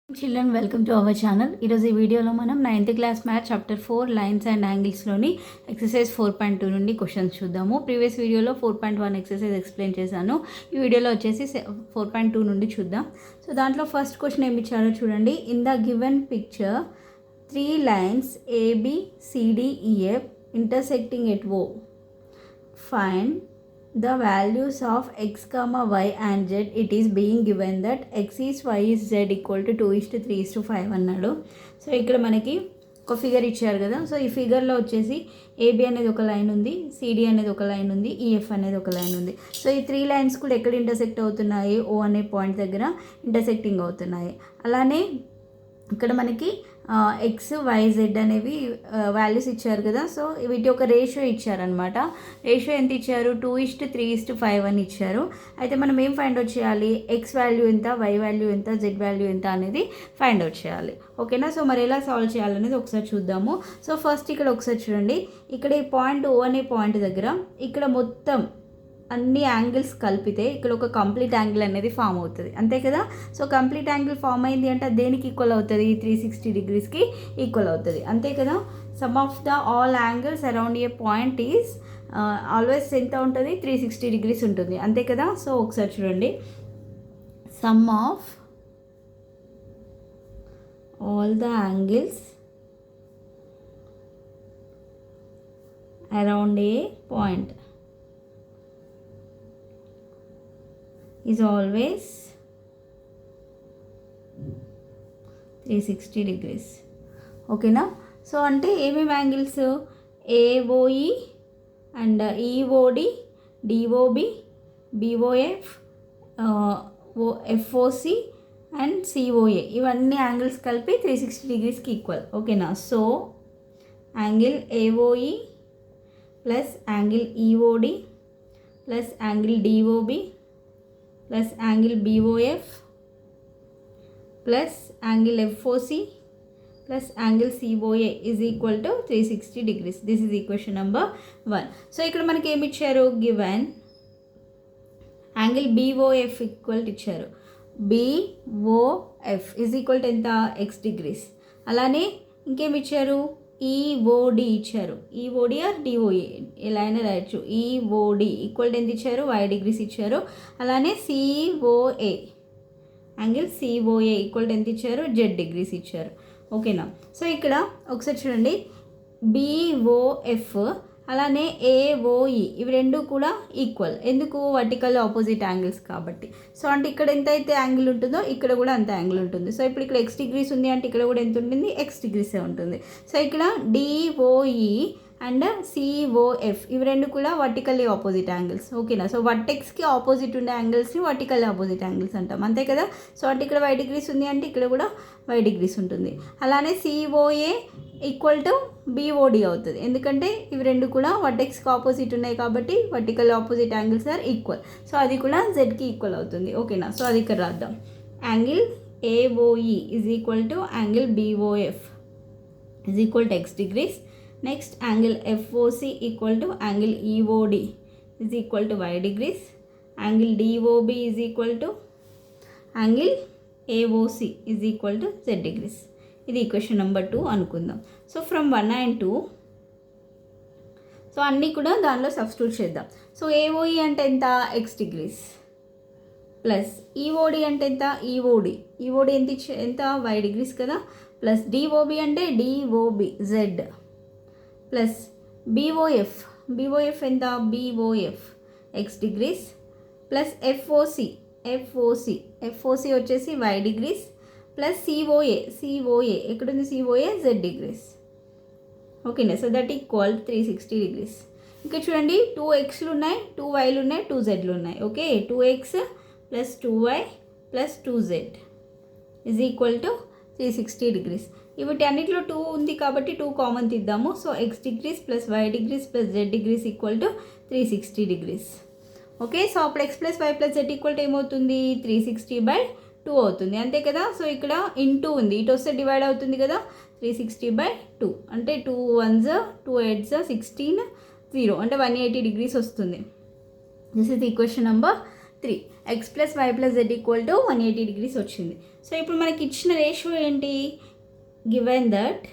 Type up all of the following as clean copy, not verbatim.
Children welcome to our channel. ఈరోజు ఈ వీడియోలో మనం 9th class maths chapter 4 lines and యాంగిల్స్లోని ఎక్సర్సైజ్ 4.2 నుండి క్వశ్చన్స్ చూద్దాము. ప్రీవియస్ వీడియోలో 4.1 ఎక్సర్సైజ్ ఎక్స్ప్లెయిన్ చేశాను. ఈ వీడియోలో వచ్చేసి 4.2 నుండి చూద్దాం. సో దాంట్లో ఫస్ట్ క్వశ్చన్ ఏమి ఇచ్చారో చూడండి. In the given picture 3 lines ABCDEF intersecting at O. Find the values of x, y and z. It is being given that x is y is z equal to 2:3:5 అన్నాడు. So ఇక్కడ మనకి ఒక figure ఇచ్చారు కదా. So ఈ ఫిగర్లో వచ్చేసి AB అనేది ఒక లైన్ ఉంది, CD అనేది ఒక లైన్ ఉంది, EF అనేది ఒక లైన్ ఉంది. సో ఈ 3 లైన్స్ కూడా ఎక్కడ ఇంటర్సెక్ట్ అవుతున్నాయి? O అనే పాయింట్ దగ్గర ఇంటర్సెక్టింగ్ అవుతున్నాయి. అలానే ఇక్కడ మనకి ఎక్స్ వైజెడ్ అనేవి వాల్యూస్ ఇచ్చారు కదా. సో వీటి ఒక రేషియో ఇచ్చారనమాట. రేషియో ఎంత ఇచ్చారు? 2:3:5 అని ఇచ్చారు. అయితే మనం ఏం ఫైండ్ అవుట్ చేయాలి? ఎక్స్ వాల్యూ ఎంత, వై వాల్యూ ఎంత, జెడ్ వాల్యూ ఎంత అనేది ఫైండ్ అవుట్ చేయాలి. ఓకేనా? సో మరి ఎలా సాల్వ్ చేయాలనేది ఒకసారి చూద్దాము. సో ఫస్ట్ ఇక్కడ ఒకసారి చూడండి. ఇక్కడ ఈ పాయింట్ O అనే పాయింట్ దగ్గర ఇక్కడ మొత్తం అన్ని యాంగిల్స్ కలిపితే ఇక్కడ ఒక కంప్లీట్ యాంగిల్ అనేది ఫామ్ అవుతుంది, అంతే కదా. సో కంప్లీట్ యాంగిల్ ఫామ్ అయింది అంటే దేనికి ఈక్వల్ అవుతుంది? 360 degreesకి ఈక్వల్ అవుతుంది, అంతే కదా. Some of the all angles around a point is always ఎంత ఉంటుంది? 360 degrees ఉంటుంది, అంతే కదా. సో ఒకసారి చూడండి. Some of all the angles around a point is always 360 degrees. ఓకేనా? సో అంటే ఏమేమి angles? AOE and EOD, DOB, BOF, FOC and COA, ఇవన్నీ యాంగిల్స్ కలిపి 360 degreesకి ఈక్వల్. ఓకేనా? So angle AOE plus angle EOD plus angle DOB plus angle BOF plus angle FOC plus angle COA is equal to 360 degrees. This is equation number 1. So ఇక్కడ మనకి ఏమి ఇచ్చారు? given angle BOF equal to ఇచ్చారు. BOF is equal to ఎంత? x degrees. అలానే ఇంకేమి ఇచ్చారు? EOD ఇచ్చారు. EOD ఆర్ DOA ఎలా అయినా రాయొచ్చు. EOD ఈక్వల్ టు ఎంత ఇచ్చారు? y డిగ్రీస్ ఇచ్చారు. అలానే COA angle COA equal to ఎంత ఇచ్చారు? z డిగ్రీస్ ఇచ్చారు. ఓకేనా? సో ఇక్కడ ఒకసారి చూడండి. BOF అలానే AOE ఇవి రెండు కూడా ఈక్వల్. ఎందుకు? వర్టికల్ ఆపోజిట్ యాంగిల్స్ కాబట్టి. సో అంటే ఇక్కడ ఎంత అయితే యాంగిల్ ఉంటుందో ఇక్కడ కూడా అంత యాంగిల్ ఉంటుంది. సో ఇప్పుడు ఇక్కడ x డిగ్రీస్ ఉంది అంటే ఇక్కడ కూడా ఎంత ఉంటుంది? x డిగ్రీసే ఉంటుంది. సో ఇక్కడ DOE అండ్ COF ఇవి రెండు కూడా వర్టికల్లీ ఆపోజిట్ యాంగిల్స్. ఓకేనా? సో వర్టెక్స్కి ఆపోజిట్ ఉండే యాంగిల్స్ని వర్టికల్లీ ఆపోజిట్ యాంగిల్స్ అంటాం, అంతే కదా. సో అంటే ఇక్కడ y డిగ్రీస్ ఉంది అంటే ఇక్కడ కూడా y డిగ్రీస్ ఉంటుంది. అలానే COA ఈక్వల్ టు BOD అవుతుంది, ఎందుకంటే ఇవి రెండు కూడా వర్టెక్స్కి ఆపోజిట్ ఉన్నాయి కాబట్టి vertical opposite angles are equal. So అది కూడా జెడ్కి ఈక్వల్ అవుతుంది. ఓకేనా? సో అది ఇక్కడ రాద్దాం. Angle AOE is equal to angle BOF is equal to x degrees. Next angle FOC equal to angle EOD is equal to y degrees. Angle DOB is equal to angle AOC is equal to z degrees. ఇది equation number 2 అనుకుందాం. So from 1 and 2 so అన్నీ కూడా దానిలో substitute చేద్దాం. So AOE అంటే ఎంత? x degrees plus EOD అంటే ఎంత? EOD ఎంత? y డిగ్రీస్ కదా. ప్లస్ DOB అంటే DOB z ప్లస్ BOF ఎంత? BOF x degrees plus FOC వచ్చేసి y డిగ్రీస్ ప్లస్ COA ఎక్కడుంది? COA z degrees. ఓకేనా? So that equal 360 degrees. ఇంకా చూడండి, 2 x'లు ఉన్నాయి, 2 y'లు ఉన్నాయి, 2 z'లు ఉన్నాయి. Okay, 2x plus 2y plus 2z is equal to 360 degrees. వీటి అన్నిటిలో 2 ఉంది కాబట్టి 2 కామన్ తీద్దాము. So x degrees plus y degrees plus z degrees equal to 360 degrees. Okay, so అప్పుడు x plus y plus z equal to ఏమవుతుంది? 360/2 అవుతుంది, అంతే కదా. సో ఇక్కడ ఇంటూ ఉంది, ఇటు వస్తే డివైడ్ అవుతుంది కదా. 360/2 అంటే 2 1s 2 8s 16 0 అంటే 180 degrees వస్తుంది. This is equation number 3. X plus y plus z equal to 180 degrees వచ్చింది. సో ఇప్పుడు మనకి ఇచ్చిన రేషియో ఏంటి, given that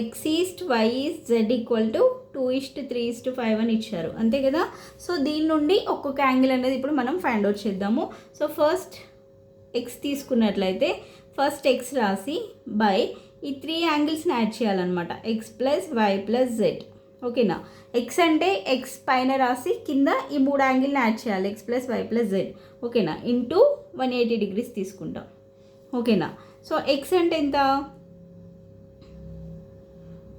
x is to y is to z equal to 2:3:5 అని ఇచ్చారు, అంతే కదా. సో దీని నుండి ఒక్కొక్క యాంగిల్ అనేది ఇప్పుడు మనం ఫైండ్ అవుట్ చేద్దాము. సో ఫస్ట్ ఎక్స్ తీసుకున్నట్లయితే ఫస్ట్ ఎక్స్ రాసి బై ఈ 3 యాంగిల్స్ని యాడ్ చేయాలన్నమాట, x plus y plus z. ఓకేనా, ఎక్స్ అంటే ఎక్స్ పైన రాసి కింద ఈ 3 యాంగిల్ని యాడ్ చేయాలి, x plus y plus z. ఓకేనా, ఇంటూ 180 డిగ్రీస్ తీసుకుంటాం. ఓకేనా, సో ఎక్స్ అంటే ఎంత,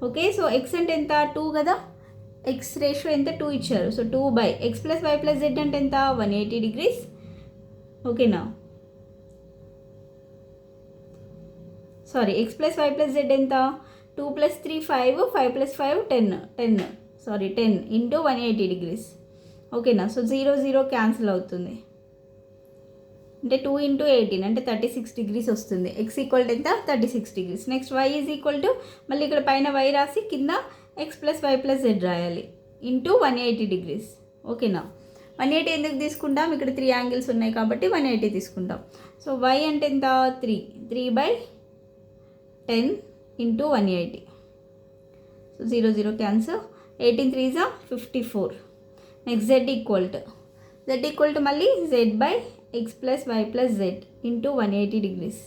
ఓకే సో ఎక్స్ అంటే ఎంత 2 కదా, ఎక్స్ రేషియో ఎంత 2 ఇచ్చారు. So 2 by x plus y plus z అంటే ఎంత 180 డిగ్రీస్. ఓకేనా, sorry x plus y plus z ఎంత 2 + 3 5, 5 + 5 10 ఇంటూ 180 డిగ్రీస్. ఓకేనా, సో 0 0 క్యాన్సిల్ అవుతుంది, అంటే 2 × 18 అంటే 36 డిగ్రీస్ వస్తుంది. ఎక్స్ ఈక్వల్ టు ఎంత 36 degrees. Next y is equal to మళ్ళీ ఇక్కడ పైన వై రాసి కింద x plus y plus z రాయాలి, ఇంటూ 180 డిగ్రీస్. ఓకేనా, 180 ఎందుకు తీసుకుంటాం, ఇక్కడ 3 యాంగిల్స్ ఉన్నాయి కాబట్టి 180 తీసుకుంటాం. సో వై అంటే ఎంత 3/10 into 180. So 0 0 cancel, 18 3 = 54. Next z equal to మళ్ళీ z by x plus y plus z into 180 degrees.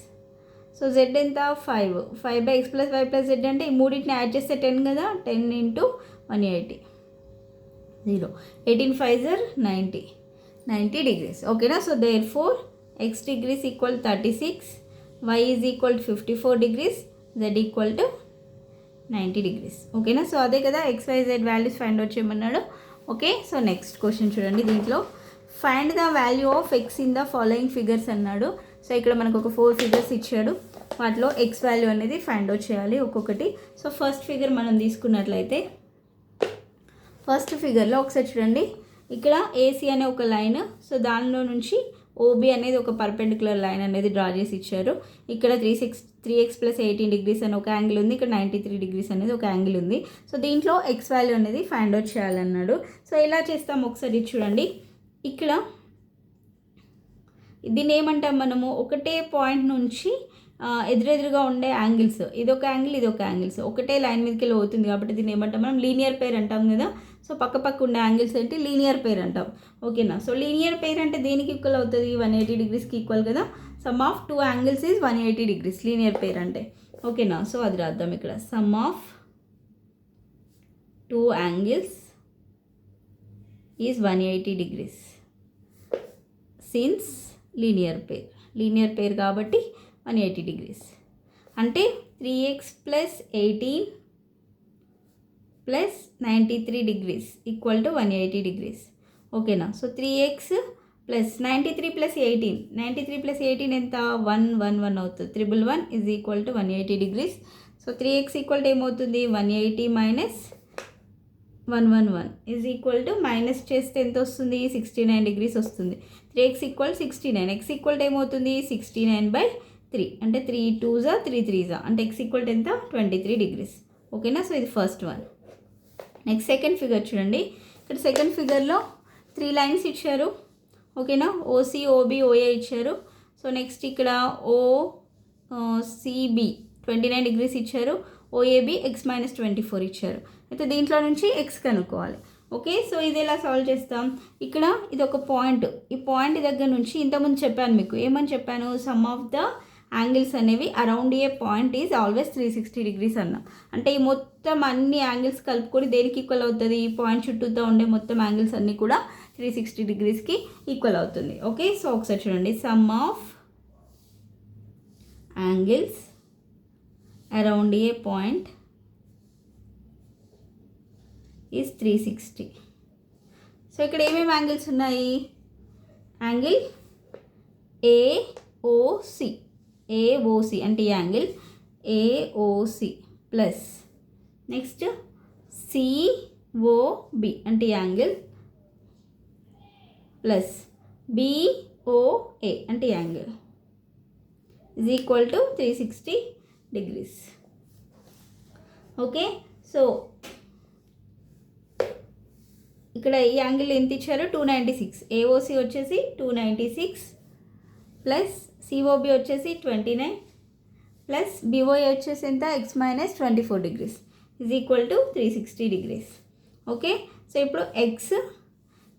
So z ఎంత 5 by x plus y plus z అంటే ఈ మూడింటిని యాడ్ చేస్తే 10 కదా, 10 ఇంటూ 180 0. 18 5 = 90 డిగ్రీస్. ఓకేనా, so therefore x degrees equal 36, y is equal to 54 degrees, Z equal to 90 degrees. ఓకేనా, so అదే కదా x y z values find out చేయమన్నాడు. ఓకే, సో నెక్స్ట్ క్వశ్చన్ చూడండి, దీంట్లో find the value of x in the following figures అన్నాడు. So ఇక్కడ మనకు ఒక 4 ఫిగర్స్ ఇచ్చాడు, వాటిలో ఎక్స్ వాల్యూ అనేది ఫైండ్ అవుట్ చేయాలి ఒక్కొక్కటి. సో ఫస్ట్ ఫిగర్ మనం తీసుకున్నట్లయితే ఫస్ట్ ఫిగర్లో ఒకసారి చూడండి, ఇక్కడ ఏసీ అనే ఒక లైన్, సో దానిలో నుంచి ఓబీ అనేది ఒక పర్పెండిక్యులర్ లైన్ అనేది డ్రా చేసి ఇచ్చారు. ఇక్కడ 3x + 18 డిగ్రీస్ అని ఒక యాంగిల్ ఉంది, ఇక్కడ 93 డిగ్రీస్ అనేది ఒక యాంగిల్ ఉంది. సో దీంట్లో ఎక్స్ వాల్యూ అనేది ఫైండ్ అవుట్ చేయాలన్నాడు. సో ఎలా చేస్తాం ఒకసారి చూడండి, ఇక్కడ దీన్ని ఏమంటాం మనము, ఒకటే పాయింట్ నుంచి ఎదురెదురుగా ఉండే యాంగిల్స్, ఇదొక యాంగిల్స్ ఒకటే లైన్ మీదకి వెళ్ళి అవుతుంది కాబట్టి దీన్ని ఏమంటాం మనం లీనియర్ పేర్ అంటాం కదా. సో పక్క ఉండే యాంగిల్స్ ఏంటి లీనియర్ పేర్ అంటాం. ఓకేనా, సో లీనియర్ పేర్ అంటే దేనికి ఈక్వల్ అవుతుంది, 180 డిగ్రీస్కి ఈక్వల్ కదా. Some of 2 angles is 180 degrees linear pair అంటే. ఓకేనా, సో అది రాద్దాం ఇక్కడ, some of 2 angles is 180 degrees since linear pair కాబట్టి 180 డిగ్రీస్. అంటే 3x + 18 + 93 degrees equal to 180 degrees. ఓకేనా, సో 3x + 93 + 18, 93 + 18 ఎంత 111 అవుతుంది, 111 is equal to 180 degrees. So 3x equal to ఏమవుతుంది 180 - 111 ఈజ్ ఈక్వల్ టు మైనస్ చేస్తే ఎంత వస్తుంది 69 డిగ్రీస్ వస్తుంది. 3x equal 69, x equal to ఏమవుతుంది 69/3 అంటే 3 2s 3 3s అంటే x ఈక్వల్ టు ఎంత 23 డిగ్రీస్. ఓకేనా, సో ఇది first one. Next second figure చూడండి, ఇక్కడ సెకండ్ ఫిగర్లో 3 లైన్స్ ఇచ్చారు. ఓకేనా, ఓసి ఓబి ఓఏ ఇచ్చారు. సో నెక్స్ట్ ఇక్కడ ఓసిబి 29 డిగ్రీస్ ఇచ్చారు, ఓఏబి x - 24 ఇచ్చారు. అయితే దీంట్లో నుంచి ఎక్స్ కనుక్కోవాలి. ఓకే, సో ఇది ఎలా సాల్వ్ చేస్తాం, ఇక్కడ ఇది ఒక పాయింట్, ఈ పాయింట్ దగ్గర నుంచి ఇంతకుముందు చెప్పాను మీకు, ఏమని చెప్పాను, సమ్ ఆఫ్ ద యాంగిల్స్ అనేవి around a point is always 360 degrees అన్నాం. అంటే ఈ మొత్తం అన్ని యాంగిల్స్ కలుపుకొని దేనికి ఈక్వల్ అవుతుంది, ఈ పాయింట్ చుట్టూతో ఉండే మొత్తం యాంగిల్స్ అన్నీ కూడా 360 డిగ్రీస్కి ఈక్వల్ అవుతుంది. ఓకే, సో ఒకసారి చూడండి, some of angles around a point is 360. So ఇక్కడ ఏమేమి యాంగిల్స్ ఉన్నాయి, యాంగిల్ ఏఓసి అంటే ఈ angle AOC plus next COB అంటే ఈ యాంగిల్ ప్లస్ బిఓఏ అంటే ఈ angle is equal to 360 degrees. Okay, so ఇక్కడ ఈ యాంగిల్ ఎంత ఇచ్చారు 296, ఏఓసి వచ్చేసి 296 ప్లస్ సిఓబి వచ్చేసి 29 ప్లస్ బిఓఏ వచ్చేసి ఎంత X minus 24 degrees is equal to 360 degrees. Okay, so ఇప్పుడు ఎక్స్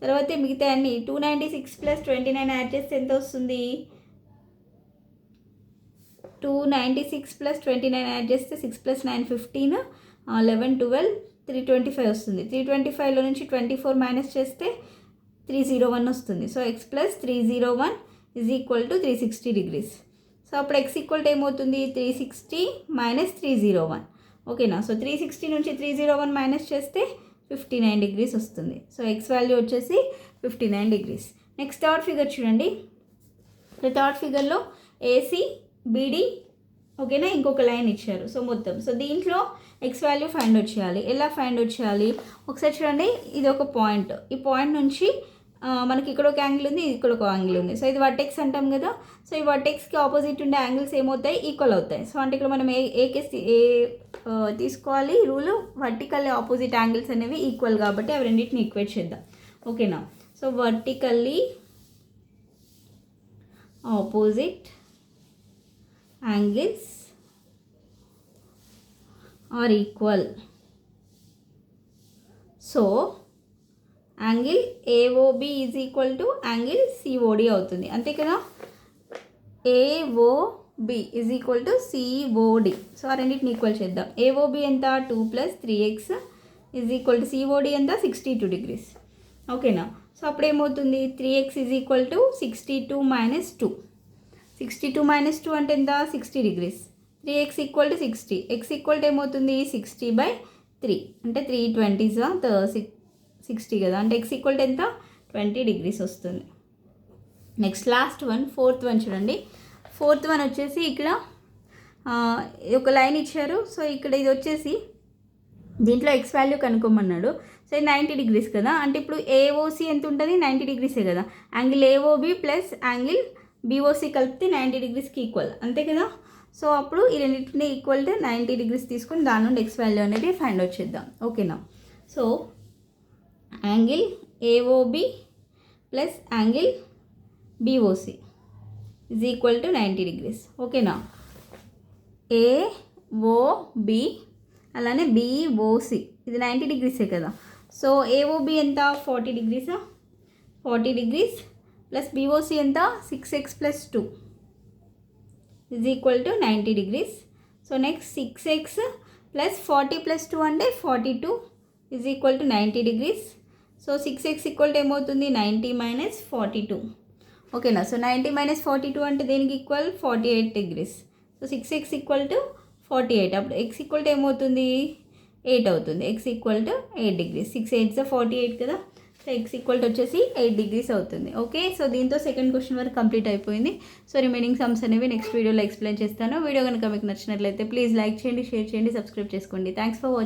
తర్వాత మిగతా అన్ని 296 ప్లస్ 29 యాడ్ చేస్తే ఎంత వస్తుంది, 296 ప్లస్ 29 యాడ్ చేస్తే 6 ప్లస్ 9 15, 11 12 325 వస్తుంది. 325లో నుంచి 24 మైనస్ చేస్తే 301 వస్తుంది. So X plus 301 is equal to 360 degrees. So అప్పుడు ఎక్స్ ఈక్వల్ టు ఏమవుతుంది, 360 మైనస్ 301. ఓకేనా, సో 360 నుంచి 301 మైనస్ చేస్తే 59 degrees వస్తుంది. సో ఎక్స్ వాల్యూ వచ్చేసి 59 degrees. నెక్స్ట్ థర్డ్ ఫిగర్ చూడండి. థర్డ్ ఫిగర్లో ఏసీ బీడీ, ఓకేనా, ఇంకొక లైన్ ఇచ్చారు. సో మొత్తం సో దీంట్లో ఎక్స్ వాల్యూ ఫైండ్ అవుట్ చేయాలి. ఎలా ఫైండ్ అవుట్ చేయాలి ఒకసారి చూడండి. ఇది ఒక పాయింట్, ఈ పాయింట్ నుంచి మనకి ఇక్కడ ఒక యాంగిల్ ఉంది, ఇక్కడ ఒక యాంగిల్ ఉంది. సో ఇది వర్టెక్స్ అంటాం కదా. సో ఈ వర్టెక్స్కి ఆపోజిట్ ఉండే యాంగిల్స్ ఏమవుతాయి, ఈక్వల్ అవుతాయి. సో అంటే ఇక్కడ మనం తీసుకోవాలి రూలు, వర్టికల్లీ ఆపోజిట్ యాంగిల్స్ అనేవి ఈక్వల్ కాబట్టి అవి రెండింటిని ఈక్వేట్ చేద్దాం. ఓకేనా, so vertically opposite angles are equal. So angle AOB is equal to angle COD అవుతుంది, అంతే కదా. AOB is equal to COD. So ఆ రెండింటిని ఈక్వల్ చేద్దాం. AOB ఎంత 2 plus 3x is equal to COD ఎంత 62 degrees. ఓకేనా, సో అప్పుడు ఏమవుతుంది 3x is equal to 62 minus 2. 62 minus 2 అంటే ఎంత 60 degrees. 3x equal to 60, X equal to ఏమవుతుంది 60/3 అంటే 320 60 కదా, అంటే ఎక్స్ ఈక్వల్ టు ఎంత 20 degrees వస్తుంది. Next last one, fourth one చూడండి. ఫోర్త్ వన్ వచ్చేసి ఇక్కడ ఒక లైన్ ఇచ్చారు. సో ఇక్కడ ఇది వచ్చేసి దీంట్లో ఎక్స్ వాల్యూ కనుక్కోమన్నాడు. సో ఇది 90 degrees కదా, అంటే ఇప్పుడు ఏఓసి ఎంత ఉంటుంది 90 degrees కదా. Angle AOB plus angle BOC కలిపితే 90 degreesకి ఈక్వల్, అంతే కదా. సో అప్పుడు ఈ రెండింటిని ఈక్వల్ టు 90 degrees తీసుకొని దాని నుండి ఎక్స్ వాల్యూ అనేది ఫైండ్ అవుట్ చేద్దాం. ఓకేనా, so angle AOB plus angle BOC is equal to 90 degrees. ఓకేనా, ఏఓబి అలానే బీఓసి ఇది 90 degrees కదా. సో ఏఓబి ఎంత 40 degrees, 40 degrees ప్లస్ బీఓసి ఎంత 6x plus 2 is equal to 90 degrees. So next 6x plus 40 plus 2 అంటే 42 is equal to 90 degrees. So 6x equal to ఏమవుతుంది 90 minus 42. ఓకేనా, so 90 minus 42 అంటే దేనికి equal 48 degrees. So 6x equal to 48, అప్పుడు x equal to ఏమవుతుంది 8 అవుతుంది. x equal to 8 degrees. 6 8 48 కదా. So X equal to వచ్చేసి 8 degrees అవుతుంది. ఓకే, సో దీంతో సెకండ్ క్వశ్చన్ వరకు కంప్లీట్ అయిపోయింది. సో రిమైనింగ్ సమ్స్ అనేవి నెక్స్ట్ వీడియోలో ఎక్స్ప్లెయిన్ చేస్తాను. వీడియో కనుక మీకు నచ్చినట్లయితే ప్లీజ్ లైక్ చేయండి, షేర్ చేయండి, సబ్స్క్రైబ్ చేసుకోండి. Thanks for watching.